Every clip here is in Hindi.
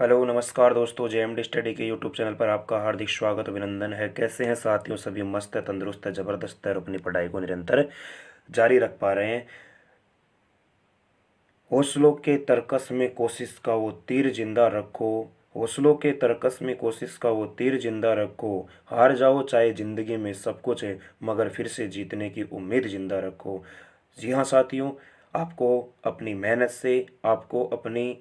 हेलो नमस्कार दोस्तों, जेएमडी स्टडी के यूट्यूब चैनल पर आपका हार्दिक स्वागत अभिनंदन है। कैसे हैं साथियों? सभी मस्त है, तंदुरुस्त है, ज़बरदस्त है और अपनी पढ़ाई को निरंतर जारी रख पा रहे हैं। हौसलों के तरकस में कोशिश का वो तीर जिंदा रखो। हौसलों के तरकस में कोशिश का वो तीर जिंदा रखो। हार जाओ चाहे ज़िंदगी में सब कुछ है, मगर फिर से जीतने की उम्मीद जिंदा रखो। जी हाँ साथियों, आपको अपनी मेहनत से, आपको अपनी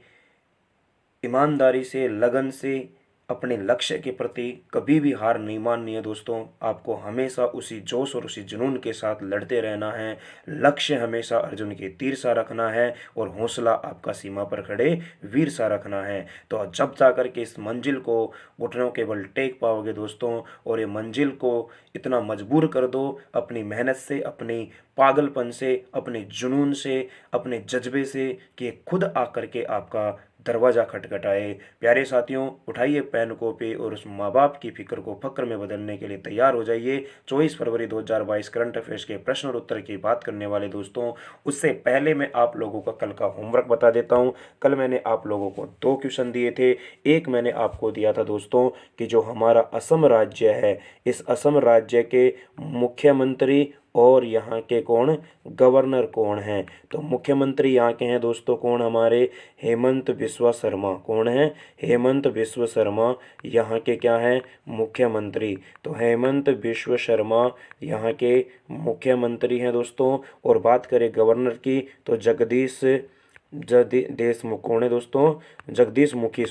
ईमानदारी से, लगन से अपने लक्ष्य के प्रति कभी भी हार नहीं माननी है दोस्तों। आपको हमेशा उसी जोश और उसी जुनून के साथ लड़ते रहना है। लक्ष्य हमेशा अर्जुन के तीर सा रखना है और हौसला आपका सीमा पर खड़े वीर सा रखना है। तो जब जाकर के इस मंजिल को घुटनों के बल टेक पाओगे दोस्तों, और ये मंजिल को इतना मजबूर कर दो अपनी मेहनत से, अपनी पागलपन से, अपने जुनून से, अपने जज्बे से, कि खुद आकर के आपका दरवाज़ा खटखटाए। प्यारे साथियों, उठाइए पेन कॉपी और उस माँ बाप की फिक्र को फक्र में बदलने के लिए तैयार हो जाइए। 24 फरवरी 2022 करंट अफेयर्स के प्रश्न और उत्तर की बात करने वाले दोस्तों, उससे पहले मैं आप लोगों का कल का होमवर्क बता देता हूँ। कल मैंने आप लोगों को 2 क्वेश्चन दिए थे। एक मैंने आपको दिया था दोस्तों कि जो हमारा असम राज्य है, इस असम राज्य के मुख्यमंत्री और यहाँ के कौन गवर्नर कौन हैं? तो मुख्यमंत्री यहाँ के हैं दोस्तों कौन? हमारे हेमंत बिस्वा शर्मा। कौन है? हेमंत बिस्व शर्मा यहाँ के क्या हैं? मुख्यमंत्री। तो हेमंत बिस्व शर्मा यहाँ के मुख्यमंत्री हैं दोस्तों। और बात करें गवर्नर की तो जगदीश देशमुख। कौन है दोस्तों? जगदीश मुखी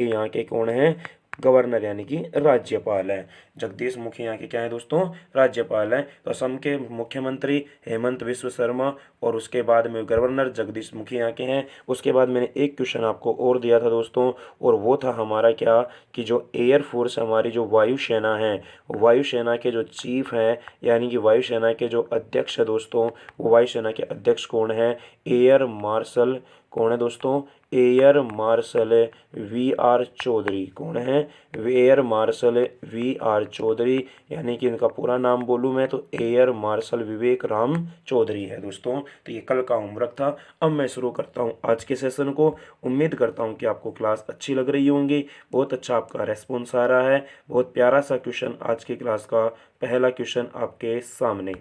यहाँ के कौन है? गवर्नर यानी कि राज्यपाल है। जगदीश मुखी यहाँ के क्या है दोस्तों? राज्यपाल है। तो असम के मुख्यमंत्री हेमंत बिस्व शर्मा और उसके बाद में गवर्नर जगदीश मुखी यहाँ के हैं। उसके बाद मैंने एक क्वेश्चन आपको और दिया था दोस्तों, और वो था हमारा क्या, कि जो एयरफोर्स हमारी जो वायुसेना है, वायुसेना के जो चीफ हैं यानी कि वायुसेना के जो अध्यक्ष है दोस्तों, वो वायुसेना के अध्यक्ष कौन है? Air marshal. कौन है दोस्तों? Air marshal V R Chaudhary. कौन है? Air marshal V R Chaudhary, यानी कि इनका पूरा नाम बोलूँ मैं तो एयर मार्शल विवेक राम चौधरी है दोस्तों। तो ये कल का होमवर्क था। अब मैं शुरू करता हूँ आज के सेशन को। उम्मीद करता हूँ कि आपको क्लास अच्छी लग रही होंगी। बहुत अच्छा आपका रेस्पॉन्स आ रहा है। बहुत प्यारा सा क्वेश्चन आज की क्लास का पहला क्वेश्चन आपके सामने।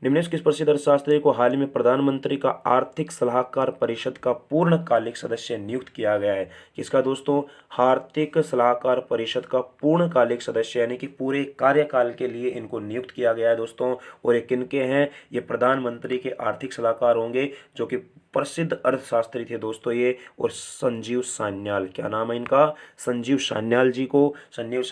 निम्नलिखित किस प्रसिद्ध अर्थशास्त्री को हाल ही में प्रधानमंत्री का आर्थिक सलाहकार परिषद का पूर्णकालिक सदस्य नियुक्त किया गया है? किसका दोस्तों? आर्थिक सलाहकार परिषद का पूर्णकालिक सदस्य यानी कि पूरे कार्यकाल के लिए इनको नियुक्त किया गया है दोस्तों। और ये किनके हैं? ये प्रधानमंत्री के आर्थिक सलाहकार होंगे, जो कि प्रसिद्ध अर्थशास्त्री थे दोस्तों ये। और संजीव सान्याल, क्या नाम है इनका? संजीव सान्याल जी को संजीव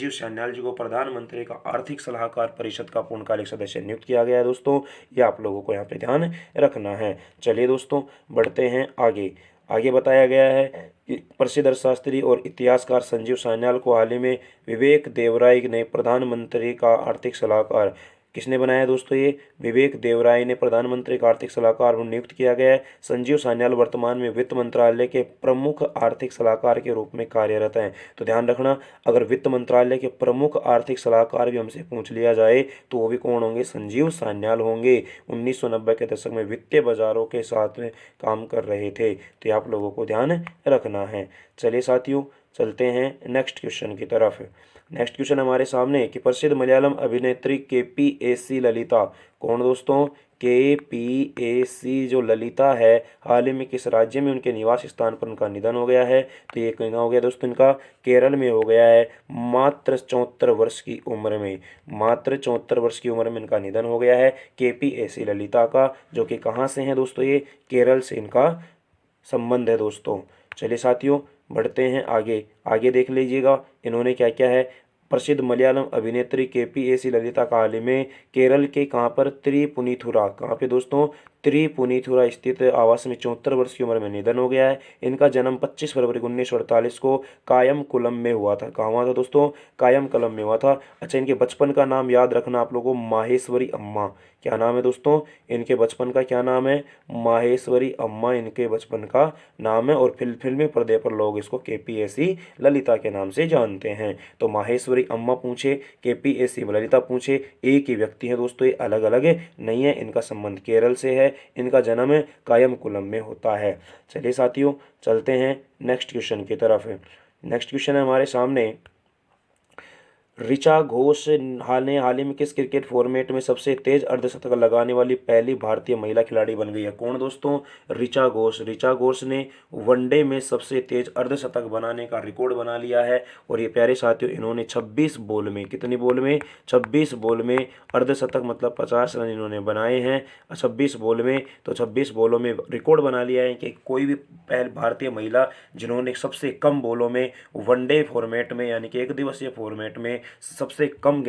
सान्याल जी को प्रधानमंत्री का आर्थिक सलाहकार परिषद का पूर्णकालिक सदस्य नियुक्त किया गया है दोस्तों। ये आप लोगों को यहाँ पे ध्यान रखना है। चलिए दोस्तों, बढ़ते हैं आगे। आगे बताया गया है कि प्रसिद्ध अर्थशास्त्री और इतिहासकार संजीव सान्याल को हाल ही में विवेक देवराय ने प्रधानमंत्री का आर्थिक सलाहकार, किसने बनाया दोस्तों? ये विवेक देवराय ने प्रधानमंत्री का आर्थिक सलाहकार नियुक्त किया गया है। संजीव सान्याल वर्तमान में वित्त मंत्रालय के प्रमुख आर्थिक सलाहकार के रूप में कार्यरत हैं। तो ध्यान रखना, अगर वित्त मंत्रालय के प्रमुख आर्थिक सलाहकार भी हमसे पूछ लिया जाए तो वो भी कौन होंगे? संजीव सान्याल होंगे। 1990 के दशक में वित्तीय बाजारों के साथ में काम कर रहे थे। तो आप लोगों को ध्यान रखना है। चलिए साथियों, चलते हैं नेक्स्ट क्वेश्चन की तरफ। नेक्स्ट क्वेश्चन हमारे सामने कि प्रसिद्ध मलयालम अभिनेत्री केपीएसी ललिता। कौन दोस्तों? केपीएसी जो ललिता है, हाल ही में किस राज्य में उनके निवास स्थान पर उनका निधन हो गया है? तो ये कहाँ हो गया दोस्तों? इनका केरल में हो गया है। मात्र 74 वर्ष की उम्र में, मात्र 74 वर्ष की उम्र में इनका निधन हो गया है केपीएसी ललिता का, जो कि कहाँ से हैं दोस्तों? ये केरल से इनका संबंध है दोस्तों। चलिए साथियों, बढ़ते हैं आगे। आगे देख लीजिएगा इन्होंने क्या क्या है। प्रसिद्ध मलयालम अभिनेत्री केपीएसी ललिता का हाल ही में केरल के कहाँ पर? त्रिपुनिथुरा। कहाँ पे दोस्तों? त्रिपुनिथुरा स्थित आवास में 74 वर्ष की उम्र में निधन हो गया है। इनका जन्म 25 फरवरी 1948 को कायमकुलम में हुआ था। कहाँ हुआ था दोस्तों? कायमकुलम में हुआ था। अच्छा, इनके बचपन का नाम याद रखना आप लोगों को, माहेश्वरी अम्मा। क्या नाम है दोस्तों? इनके बचपन का क्या नाम है? माहेश्वरी अम्मा इनके बचपन का नाम है। और फिल्मी पर्दे पर लोग इसको केपीएसी ललिता के नाम से जानते हैं। तो माहेश्वरी अम्मा पूछे, केपीएसी ललिता पूछे, एक ही व्यक्ति है दोस्तों, ये अलग अलग नहीं है। इनका संबंध केरल से है। इनका जन्म कायमकुलम में होता है। चलिए साथियों, चलते हैं नेक्स्ट क्वेश्चन की तरफ। नेक्स्ट क्वेश्चन है हमारे सामने, ऋचा घोष हाल ही में किस क्रिकेट फॉर्मेट में सबसे तेज अर्धशतक लगाने वाली पहली भारतीय महिला खिलाड़ी बन गई है? कौन दोस्तों? ऋचा घोष। ऋचा घोष ने वनडे में सबसे तेज अर्धशतक बनाने का रिकॉर्ड बना लिया है। और ये प्यारे साथियों, इन्होंने 26 बॉल में, कितनी बॉल में? 26 बॉल में अर्धशतक मतलब 50 रन इन्होंने बनाए हैं 26 बॉल में। तो 26 बॉलों में रिकॉर्ड बना लिया है कि कोई भी पहल भारतीय महिला जिन्होंने सबसे कम बॉलों में वनडे फॉर्मेट में यानी कि एक दिवसीय फॉर्मेट में सबसे कम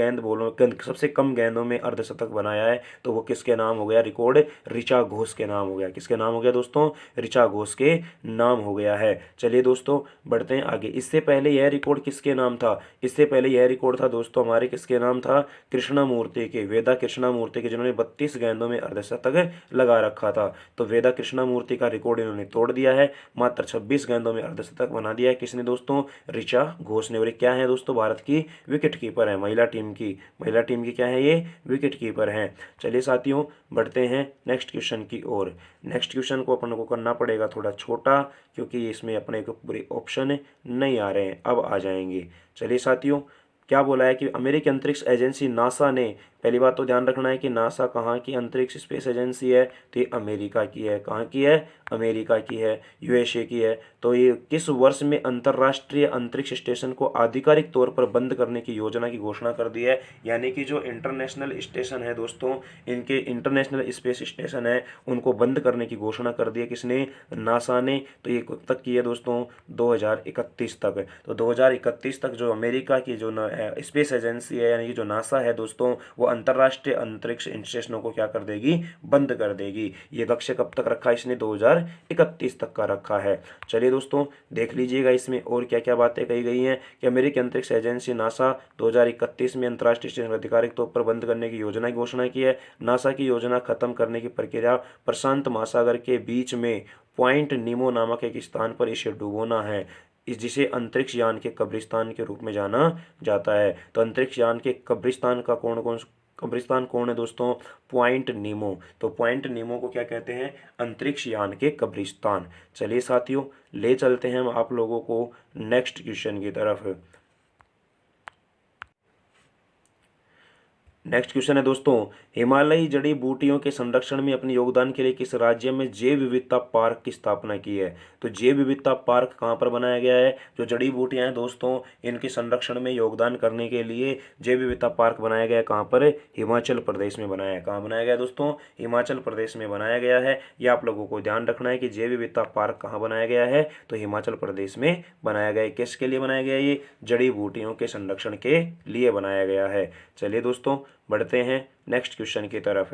सबसे कम गेंदों में अर्धशतक बनाया है, तो वो किसके नाम हो गया? रिकॉर्ड ऋचा घोष के नाम हो गया। किसके नाम हो गया दोस्तों? ऋचा घोष के नाम हो गया है। चलिए दोस्तों, बढ़ते हैं आगे। इससे पहले यह रिकॉर्ड किसके नाम था? इससे पहले यह रिकॉर्ड था दोस्तों हमारे किसके नाम था? कृष्णमूर्ति के, वेदा कृष्णमूर्ति के, जिन्होंने 32 गेंदों में अर्धशतक लगा रखा था। तो वेदा कृष्णमूर्ति का रिकॉर्ड इन्होंने तोड़ दिया है, मात्र 26 गेंदों में अर्धशतक बना दिया है। किसने दोस्तों? ऋचा घोष ने। और क्या है दोस्तों? भारत की विकेट कीपर है, महिला टीम की क्या है? ये विकेट कीपर हैं। चलिए साथियों, बढ़ते हैं नेक्स्ट क्वेश्चन की ओर। नेक्स्ट क्वेश्चन को अपन को करना पड़ेगा थोड़ा छोटा, क्योंकि इसमें अपने को पूरे ऑप्शन नहीं आ रहे हैं, अब आ जाएंगे। चलिए साथियों, क्या बोला है कि अमेरिकी अंतरिक्ष एजेंसी नासा ने, पहली बात तो ध्यान रखना है कि नासा कहाँ की अंतरिक्ष स्पेस एजेंसी है? तो ये अमेरिका की है। कहाँ की है? अमेरिका की है, यूएसए की है। तो ये किस वर्ष में अंतर्राष्ट्रीय अंतरिक्ष स्टेशन को आधिकारिक तौर पर बंद करने की योजना की घोषणा कर दी है? यानी कि जो इंटरनेशनल स्टेशन है दोस्तों, इनके इंटरनेशनल स्पेस स्टेशन है, उनको बंद करने की घोषणा कर दी है। किसने? नासा ने। तो ये कब तक की है दोस्तों? 2031 तक। तो 2031 तक जो अमेरिका की जो स्पेस एजेंसी है यानी कि जो नासा है दोस्तों, वो अंतर्राष्ट्रीय अंतरिक्ष स्टेशनों को क्या कर देगी? बंद कर देगी। ये लक्ष्य कब तक रखा है इसने? 2031 तक का रखा है। चलिए दोस्तों, देख लीजिएगा इसमें और क्या क्या बातें कही गई हैं कि अमेरिकी अंतरिक्ष एजेंसी नासा 2031 में अंतर्राष्ट्रीय स्टेशन आधिकारिक तौर पर बंद करने की योजना की घोषणा की है। नासा की योजना खत्म करने की प्रक्रिया प्रशांत महासागर के बीच में पॉइंट नीमो नामक एक स्थान पर इसे डुबोना है, जिसे अंतरिक्ष यान के कब्रिस्तान के रूप में जाना जाता है। तो अंतरिक्ष यान के कब्रिस्तान का कब्रिस्तान कौन है दोस्तों? पॉइंट नीमो। तो पॉइंट नीमो को क्या कहते हैं? अंतरिक्ष यान के कब्रिस्तान। चलिए साथियों, ले चलते हैं हम आप लोगों को नेक्स्ट क्वेश्चन की तरफ। नेक्स्ट क्वेश्चन है दोस्तों, हिमालयी जड़ी बूटियों के संरक्षण में अपने योगदान के लिए किस राज्य में जैव विविधता पार्क की स्थापना की है? तो जैव विविधता पार्क कहाँ पर बनाया गया है? जो जड़ी बूटियां हैं दोस्तों, इनके संरक्षण में योगदान करने के लिए जैव विविधता पार्क बनाया गया है। कहाँ पर? हिमाचल प्रदेश में बनाया है। कहाँ बनाया गया दोस्तों? हिमाचल प्रदेश में बनाया गया है। यह आप लोगों को ध्यान रखना है कि जैव विविधता पार्क कहाँ बनाया गया है? तो हिमाचल प्रदेश में बनाया गया है। किसके लिए बनाया गया है? ये जड़ी बूटियों के संरक्षण के लिए बनाया गया है। चलिए दोस्तों, बढ़ते हैं नेक्स्ट क्वेश्चन की तरफ।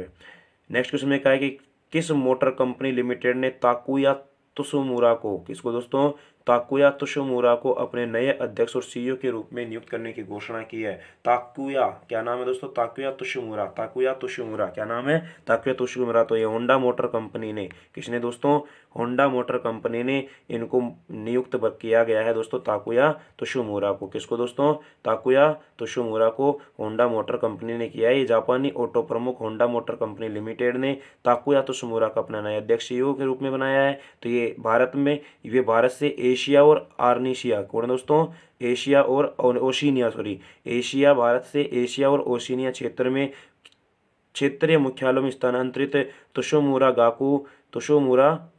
नेक्स्ट क्वेश्चन में कहा है कि किस मोटर कंपनी लिमिटेड ने ताकुया तुसुमुरा को, किसको दोस्तों? ताकुया तुसुमुरा को अपने नए अध्यक्ष और सीईओ के रूप में नियुक्त करने की घोषणा की है। ताकुया, क्या नाम है दोस्तों? ताकुया तुसुमुरा। ताकुया तुसुमुरा क्या नाम है? ताकुया तुसुमुरा। तो ये होंडा मोटर कंपनी ने, किसने दोस्तों? होंडा मोटर कंपनी ने इनको नियुक्त किया गया है दोस्तों, ताकुया तुसुमुरा को। किसको दोस्तों? ताकुया तुसुमुरा को होंडा मोटर कंपनी ने किया है। ये जापानी ऑटो प्रमुख होंडा मोटर कंपनी लिमिटेड ने ताकुया तुसुमुरा का अपना नया अध्यक्ष सीईओ के रूप में बनाया है। तो ये भारत से एशिया और आर्नेशिया, कौन दोस्तों? एशिया और ओशिनिया, एशिया, भारत से एशिया और ओशिनिया क्षेत्र में क्षेत्रीय मुख्यालयों में स्थानांतरित तुशोमुरा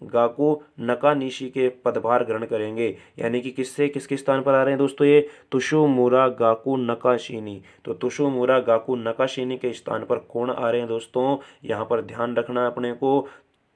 गाकू नकानिशी के पदभार ग्रहण करेंगे। यानी कि किसके स्थान पर आ रहे हैं दोस्तों? ये तुशोमुरा गाकू नकाशिनी। तो तुशोमुरा गाकू नकाशिनी के स्थान पर कौन आ रहे हैं दोस्तों? यहाँ पर ध्यान रखना अपने को,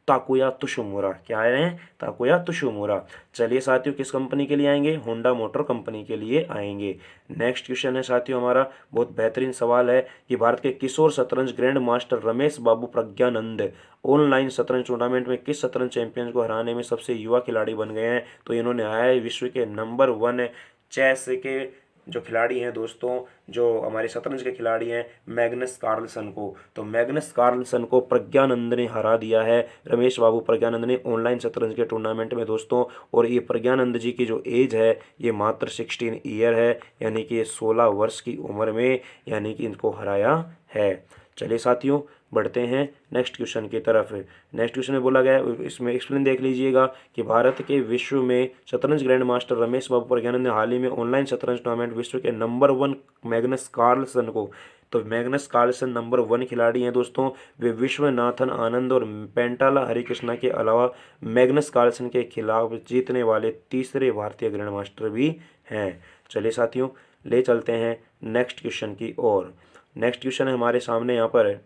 ताकुया तुसुमुरा। क्या आ रहे हैं? ताकुया तुसुमुरा। चलिए साथियों, किस कंपनी के लिए आएंगे? होंडा मोटर कंपनी के लिए आएंगे। नेक्स्ट क्वेश्चन है साथियों हमारा, बहुत बेहतरीन सवाल है कि भारत के किशोर शतरंज ग्रैंड मास्टर रमेश बाबू प्रज्ञानंद ऑनलाइन शतरंज टूर्नामेंट में किस शतरंज चैंपियन को हराने में सबसे युवा खिलाड़ी बन गए हैं? तो इन्होंने आया है विश्व के नंबर 1 चेस के जो खिलाड़ी हैं दोस्तों, जो हमारे शतरंज के खिलाड़ी हैं, मैग्नस कार्लसन को। तो मैग्नस कार्लसन को प्रज्ञानंद ने हरा दिया है, रमेश बाबू प्रज्ञानंद ने ऑनलाइन शतरंज के टूर्नामेंट में दोस्तों। और ये प्रज्ञानंद जी की जो एज है ये मात्र 16 ईयर है, यानी कि 16 वर्ष की उम्र में यानी कि इनको हराया है। चलिए साथियों, बढ़ते हैं नेक्स्ट क्वेश्चन की तरफ। नेक्स्ट क्वेश्चन में बोला गया है, इसमें एक्सप्लेन देख लीजिएगा कि भारत के विश्व में शतरंज ग्रैंड मास्टर रमेश बाबू प्रज्ञानंद ने हाल ही में ऑनलाइन शतरंज टूर्नामेंट विश्व के नंबर 1 मैग्नस कार्लसन को, तो मैग्नस कार्लसन नंबर 1 खिलाड़ी हैं दोस्तों, वे विश्वनाथन आनंद और पेंटाला हरिकृष्णा के अलावा मैग्नस कार्लसन के खिलाफ जीतने वाले तीसरे भारतीय ग्रैंड मास्टर भी हैं। चलिए साथियों, ले चलते हैं नेक्स्ट क्वेश्चन की ओर। नेक्स्ट क्वेश्चन है हमारे सामने यहाँ पर है।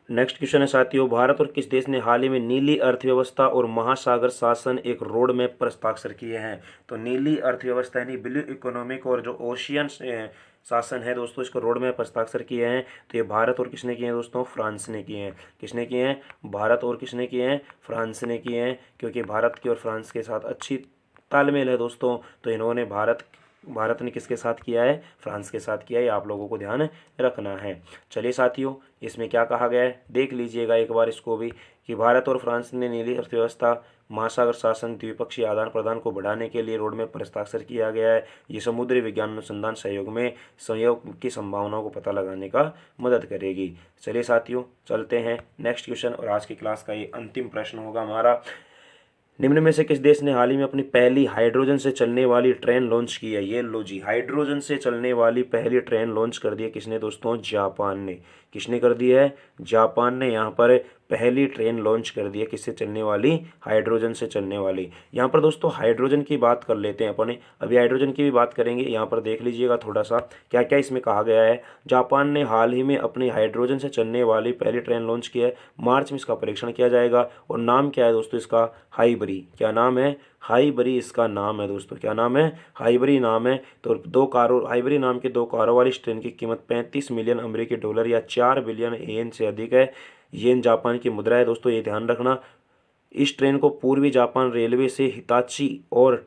नेक्स्ट क्वेश्चन है साथियों, भारत और किस देश ने हाल ही में नीली अर्थव्यवस्था और महासागर शासन एक रोड मैप पर हस्ताक्षर किए हैं? तो नीली अर्थव्यवस्था यानी ब्लू इकोनॉमिक और जो ओशियन शासन है दोस्तों, इसको रोड मैप हस्ताक्षर किए हैं। तो ये भारत और किसने किए हैं दोस्तों? फ्रांस ने किए हैं। किसने किए हैं? भारत और किसने किए हैं? फ्रांस ने किए हैं, क्योंकि भारत की और फ्रांस के साथ अच्छी तालमेल है दोस्तों। तो इन्होंने भारत ने किसके साथ किया है? फ्रांस के साथ किया है। आप लोगों को ध्यान रखना है। चलिए साथियों, इसमें क्या कहा गया है देख लीजिएगा एक बार इसको भी, कि भारत और फ्रांस ने नीली अर्थव्यवस्था, महासागर शासन, द्विपक्षीय आदान प्रदान को बढ़ाने के लिए रोड मैप पर हस्ताक्षर किया गया है। ये समुद्री विज्ञान अनुसंधान सहयोग की संभावनाओं को पता लगाने का मदद करेगी। चलिए साथियों, चलते हैं नेक्स्ट क्वेश्चन, और आज की क्लास का ये अंतिम प्रश्न होगा हमारा। निम्न में से किस देश ने हाल ही में अपनी पहली हाइड्रोजन से चलने वाली ट्रेन लॉन्च की है? ये लो जी, हाइड्रोजन से चलने वाली पहली ट्रेन लॉन्च कर दी है किसने दोस्तों? जापान ने। किसने कर दी है? जापान ने यहाँ पर पहली ट्रेन लॉन्च कर दी है। किससे चलने वाली? हाइड्रोजन से चलने वाली। यहाँ पर दोस्तों हाइड्रोजन की बात कर लेते हैं अपने, अभी हाइड्रोजन की भी बात करेंगे। यहाँ पर देख लीजिएगा थोड़ा सा क्या क्या इसमें कहा गया है। जापान ने हाल ही में अपनी हाइड्रोजन से चलने वाली पहली ट्रेन लॉन्च की है। मार्च में इसका परीक्षण किया जाएगा, और नाम क्या है दोस्तों इसका? हाईबरी। क्या नाम है? हाईबरी इसका नाम है दोस्तों। क्या नाम है? हाईबरी नाम है। तो हाईबरी नाम के 2 कारों वाली इस ट्रेन की कीमत 35 मिलियन अमेरिकी डॉलर या 4 बिलियन येन से अधिक है। येन जापान की मुद्रा है दोस्तों, ये ध्यान रखना। इस ट्रेन को पूर्वी जापान रेलवे से हिताची और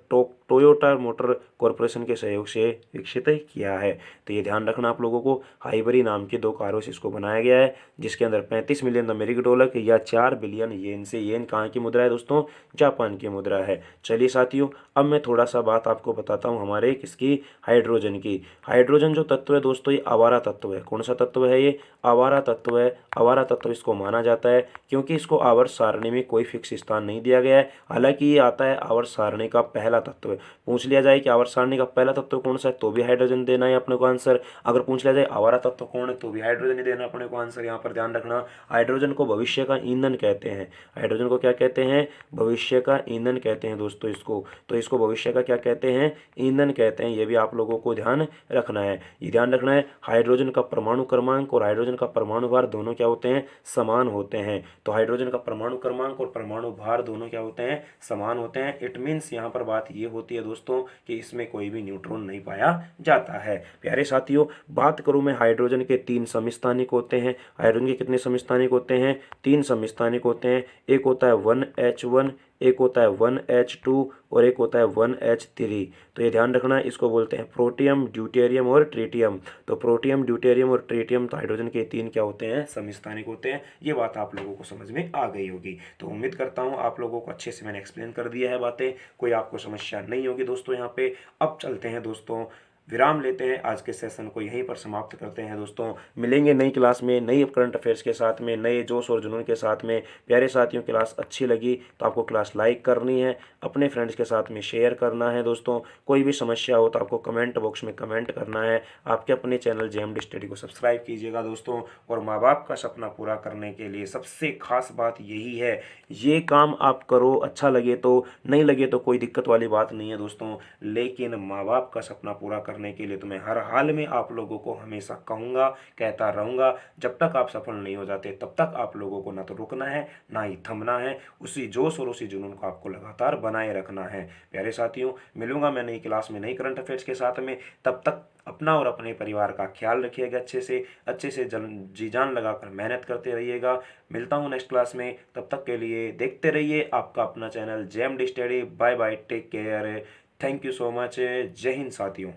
टोयोटा मोटर कॉरपोरेशन के सहयोग से विकसित किया है। तो ये ध्यान रखना आप लोगों को। हाइबरी नाम की 2 कारों से इसको बनाया गया है, जिसके अंदर 35 मिलियन अमेरिकी डॉलर के या 4 बिलियन येन से, येन कहाँ की मुद्रा है दोस्तों? जापान की मुद्रा है। चलिए साथियों, अब मैं थोड़ा सा बात आपको बताता हूँ हमारे किसकी? हाइड्रोजन की। हाइड्रोजन जो तत्व है दोस्तों, ये आवारा तत्व है। कौन सा तत्व है ये? आवारा तत्व है। आवारा तत्व इसको माना जाता है क्योंकि इसको आवर्त सारणी में कोई फिक्स स्थान नहीं दिया गया है। हालांकि ये आता है आवर्त सारणी का पहला तत्व। पूछ लिया जाए कि आवर्त सारणी का पहला तत्व कौन सा है, तो भी हाइड्रोजन देना है अपने को आंसर। अगर पूछ लिया जाए आवारा तत्व कौन है, तो भी हाइड्रोजन ही देना अपने को आंसर। यहाँ पर ध्यान रखना, हाइड्रोजन को भविष्य का ईंधन कहते हैं। हाइड्रोजन को क्या कहते हैं? भविष्य का ईंधन कहते हैं दोस्तों इसको। तो इसको भविष्य का क्या कहते हैं? ईंधन कहते हैं। ये भी आप लोगों को ध्यान रखना है। ये ध्यान रखना है, हाइड्रोजन का परमाणु क्रमांक और हाइड्रोजन का परमाणु भार दोनों क्या होते हैं? समान होते हैं। तो हाइड्रोजन का परमाणु क्रमांक और परमाणु भार दोनों क्या होते हैं? समान होते हैं। इट मीन्स यहाँ पर बात ये होती है दोस्तों कि इसमें कोई भी न्यूट्रॉन नहीं पाया जाता है। प्यारे साथियों, बात करूं मैं, हाइड्रोजन के 3 समस्थानिक होते हैं। हाइड्रोजन के कितने समस्थानिक होते हैं? 3 समस्थानिक होते हैं। एक होता है 1H1, एक होता है 1H2 और एक होता है 1H3। तो ये ध्यान रखना, इसको बोलते हैं प्रोटियम, ड्यूटेरियम और ट्रिटियम। तो प्रोटियम, ड्यूटेरियम और ट्रिटियम, तो हाइड्रोजन के 3 क्या होते हैं? समस्थानिक होते हैं। ये बात आप लोगों को समझ में आ गई होगी। तो उम्मीद करता हूँ आप लोगों को अच्छे से मैंने एक्सप्लेन कर दिया है बातें, कोई आपको समस्या नहीं होगी दोस्तों यहाँ पे। अब चलते हैं दोस्तों, विराम लेते हैं, आज के सेशन को यहीं पर समाप्त करते हैं दोस्तों। मिलेंगे नई क्लास में, नई करंट अफेयर्स के साथ में, नए जोश और जुनून के साथ में। प्यारे साथियों, क्लास अच्छी लगी तो आपको क्लास लाइक करनी है, अपने फ्रेंड्स के साथ में शेयर करना है दोस्तों। कोई भी समस्या हो तो आपको कमेंट बॉक्स में कमेंट करना है। आपके अपने चैनल JMD स्टडी को सब्सक्राइब कीजिएगा दोस्तों। और माँ बाप का सपना पूरा करने के लिए सबसे खास बात यही है, ये काम आप करो, अच्छा लगे तो, नहीं लगे तो कोई दिक्कत वाली बात नहीं है दोस्तों, लेकिन माँ बाप का सपना पूरा करने के लिए तो मैं हर हाल में आप लोगों को हमेशा कहूँगा, कहता रहूँगा। जब तक आप सफल नहीं हो जाते तब तक आप लोगों को ना तो रुकना है ना ही थमना है। उसी जोश और उसी जुनून को आपको लगातार बनाए रखना है। प्यारे साथियों, मिलूंगा मैं नई क्लास में नई करंट अफेयर्स के साथ में। तब तक अपना और अपने परिवार का ख्याल रखिएगा, अच्छे से जी जान लगाकर मेहनत करते रहिएगा। मिलता हूँ नेक्स्ट क्लास में, तब तक के लिए देखते रहिए आपका अपना channel JMD study. Bye bye, take care, thank you so much. Jai Hind साथियों।